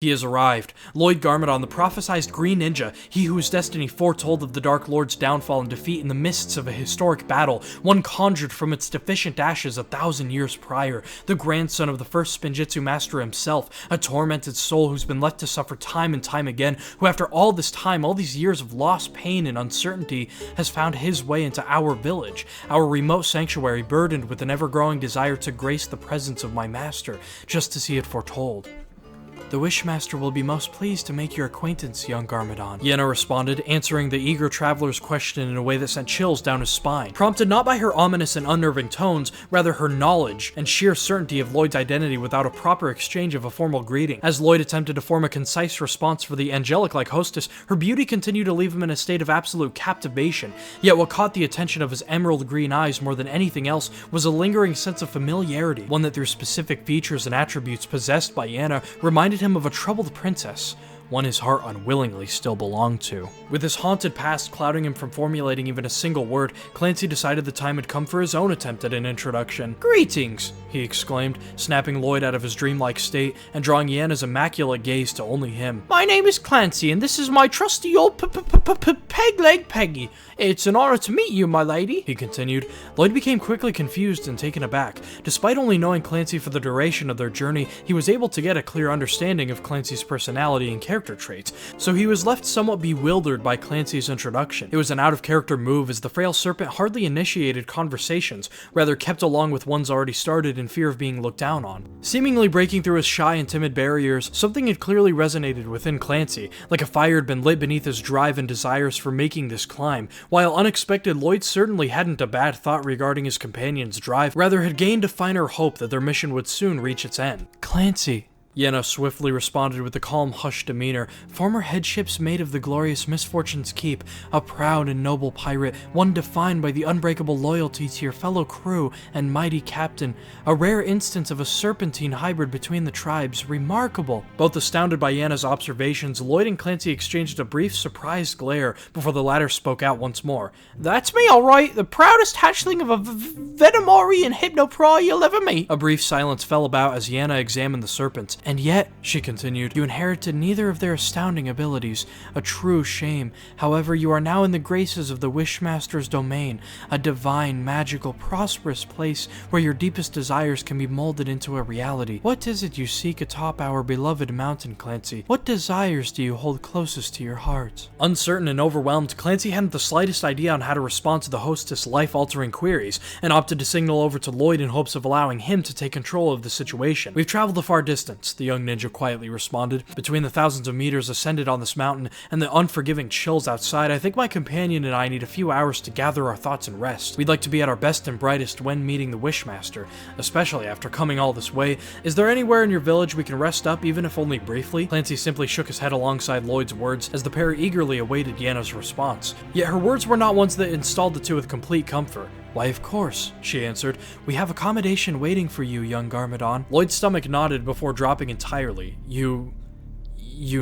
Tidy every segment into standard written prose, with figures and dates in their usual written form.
He has arrived. Lloyd Garmadon, the prophesized Green Ninja, he whose destiny foretold of the Dark Lord's downfall and defeat in the mists of a historic battle, one conjured from its deficient ashes 1,000 years prior, the grandson of the first Spinjitzu master himself, a tormented soul who's been left to suffer time and time again, who after all this time, all these years of loss, pain, and uncertainty, has found his way into our village, our remote sanctuary burdened with an ever-growing desire to grace the presence of my master, just as he had foretold. The Wishmaster will be most pleased to make your acquaintance, young Garmadon, Yenna responded, answering the eager traveler's question in a way that sent chills down his spine. Prompted not by her ominous and unnerving tones, rather her knowledge and sheer certainty of Lloyd's identity without a proper exchange of a formal greeting. As Lloyd attempted to form a concise response for the angelic-like hostess, her beauty continued to leave him in a state of absolute captivation. Yet what caught the attention of his emerald green eyes more than anything else was a lingering sense of familiarity, one that through specific features and attributes possessed by Yenna reminded him of a troubled princess, one his heart unwillingly still belonged to. With his haunted past clouding him from formulating even a single word, Clancy decided the time had come for his own attempt at an introduction. "Greetings!" he exclaimed, snapping Lloyd out of his dreamlike state and drawing Yenna's immaculate gaze to only him. "My name is Clancy, and this is my trusty old peg-leg Peggy. It's an honor to meet you, my lady," he continued. Lloyd became quickly confused and taken aback. Despite only knowing Clancy for the duration of their journey, he was able to get a clear understanding of Clancy's personality and character traits, so he was left somewhat bewildered by Clancy's introduction. It was an out-of-character move, as the frail serpent hardly initiated conversations, rather kept along with ones already started in fear of being looked down on. Seemingly breaking through his shy and timid barriers, something had clearly resonated within Clancy, like a fire had been lit beneath his drive and desires for making this climb. While unexpected, Lloyd certainly hadn't a bad thought regarding his companion's drive, rather had gained a finer hope that their mission would soon reach its end. "Clancy," Yenna swiftly responded with a calm, hushed demeanor. "Former headships made of the glorious Misfortune's Keep, a proud and noble pirate, one defined by the unbreakable loyalty to your fellow crew and mighty captain, a rare instance of a serpentine hybrid between the tribes, remarkable." Both astounded by Yenna's observations, Lloyd and Clancy exchanged a brief, surprised glare before the latter spoke out once more. "That's me, all right, the proudest hatchling of a Venomori and Hypnopra you'll ever meet." A brief silence fell about as Yenna examined the serpents. "And yet," she continued, "you inherited neither of their astounding abilities. A true shame. However, you are now in the graces of the Wishmaster's domain, a divine, magical, prosperous place where your deepest desires can be molded into a reality. What is it you seek atop our beloved mountain, Clancy? What desires do you hold closest to your heart?" Uncertain and overwhelmed, Clancy hadn't the slightest idea on how to respond to the hostess' life-altering queries, and opted to signal over to Lloyd in hopes of allowing him to take control of the situation. "We've traveled a far distance," the young ninja quietly responded. "Between the thousands of meters ascended on this mountain and the unforgiving chills outside, I think my companion and I need a few hours to gather our thoughts and rest. We'd like to be at our best and brightest when meeting the Wishmaster, especially after coming all this way. Is there anywhere in your village we can rest up, even if only briefly?" Clancy simply shook his head alongside Lloyd's words as the pair eagerly awaited Yenna's response. Yet her words were not ones that installed the two with complete comfort. "Why, of course," she answered. "We have accommodation waiting for you, young Garmadon." Lloyd's stomach nodded before dropping entirely. You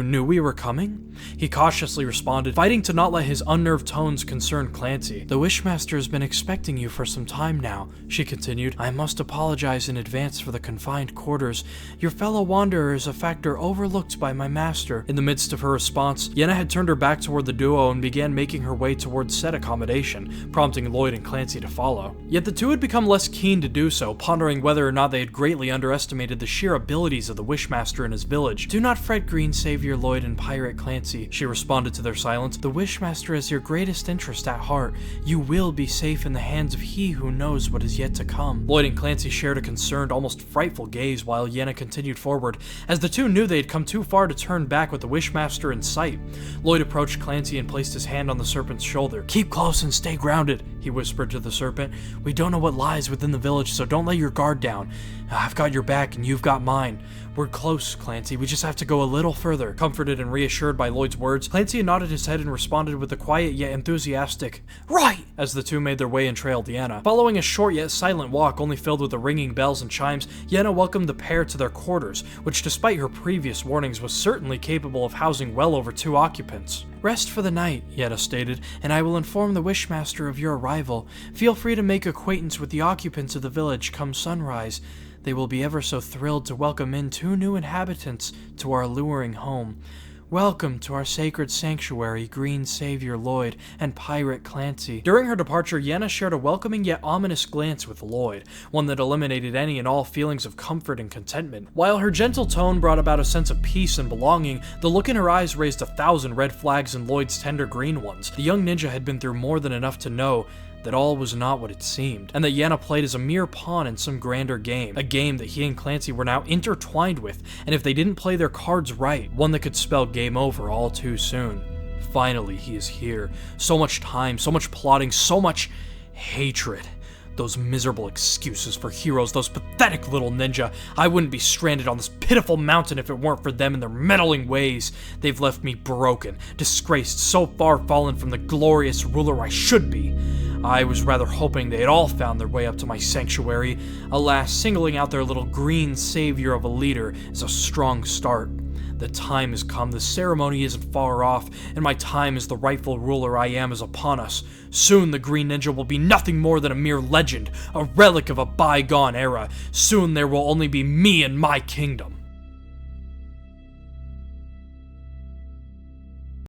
knew we were coming?" he cautiously responded, fighting to not let his unnerved tones concern Clancy. "The Wishmaster has been expecting you for some time now," she continued. "I must apologize in advance for the confined quarters. Your fellow wanderer is a factor overlooked by my master." In the midst of her response, Yenna had turned her back toward the duo and began making her way towards said accommodation, prompting Lloyd and Clancy to follow. Yet the two had become less keen to do so, pondering whether or not they had greatly underestimated the sheer abilities of the Wishmaster in his village. "Do not fret, Green Savior Lloyd and Pirate Clancy," she responded to their silence. "The Wishmaster has your greatest interest at heart. You will be safe in the hands of he who knows what is yet to come." Lloyd and Clancy shared a concerned, almost frightful gaze while Yenna continued forward, as the two knew they had come too far to turn back with the Wishmaster in sight. Lloyd approached Clancy and placed his hand on the serpent's shoulder. "Keep close and stay grounded," he whispered to the serpent. "We don't know what lies within the village, so don't let your guard down. I've got your back and you've got mine. We're close, Clancy. We just have to go a little further." Comforted and reassured by Lloyd's words, Clancy nodded his head and responded with a quiet yet enthusiastic "Right!" as the two made their way and trailed Yenna. Following a short yet silent walk only filled with the ringing bells and chimes, Yenna welcomed the pair to their quarters, which despite her previous warnings was certainly capable of housing well over 2 occupants. "Rest for the night," Yenna stated, "and I will inform the Wishmaster of your arrival. Feel free to make acquaintance with the occupants of the village come sunrise. They will be ever so thrilled to welcome in 2 new inhabitants to our alluring home. Welcome to our sacred sanctuary, Green Savior Lloyd and Pirate Clancy." During her departure, Yenna shared a welcoming yet ominous glance with Lloyd, one that eliminated any and all feelings of comfort and contentment. While her gentle tone brought about a sense of peace and belonging, the look in her eyes raised 1,000 red flags in Lloyd's tender green ones. The young ninja had been through more than enough to know that all was not what it seemed, and that Yenna played as a mere pawn in some grander game, a game that he and Clancy were now intertwined with, and if they didn't play their cards right, one that could spell game over all too soon. Finally, he is here. So much time, so much plotting, so much hatred. Those miserable excuses for heroes, those pathetic little ninja. I wouldn't be stranded on this pitiful mountain if it weren't for them and their meddling ways. They've left me broken, disgraced, so far fallen from the glorious ruler I should be. I was rather hoping they had all found their way up to my sanctuary. Alas, singling out their little green savior of a leader is a strong start. The time has come, the ceremony isn't far off, and my time as the rightful ruler I am is upon us. Soon the Green Ninja will be nothing more than a mere legend, a relic of a bygone era. Soon there will only be me and my kingdom.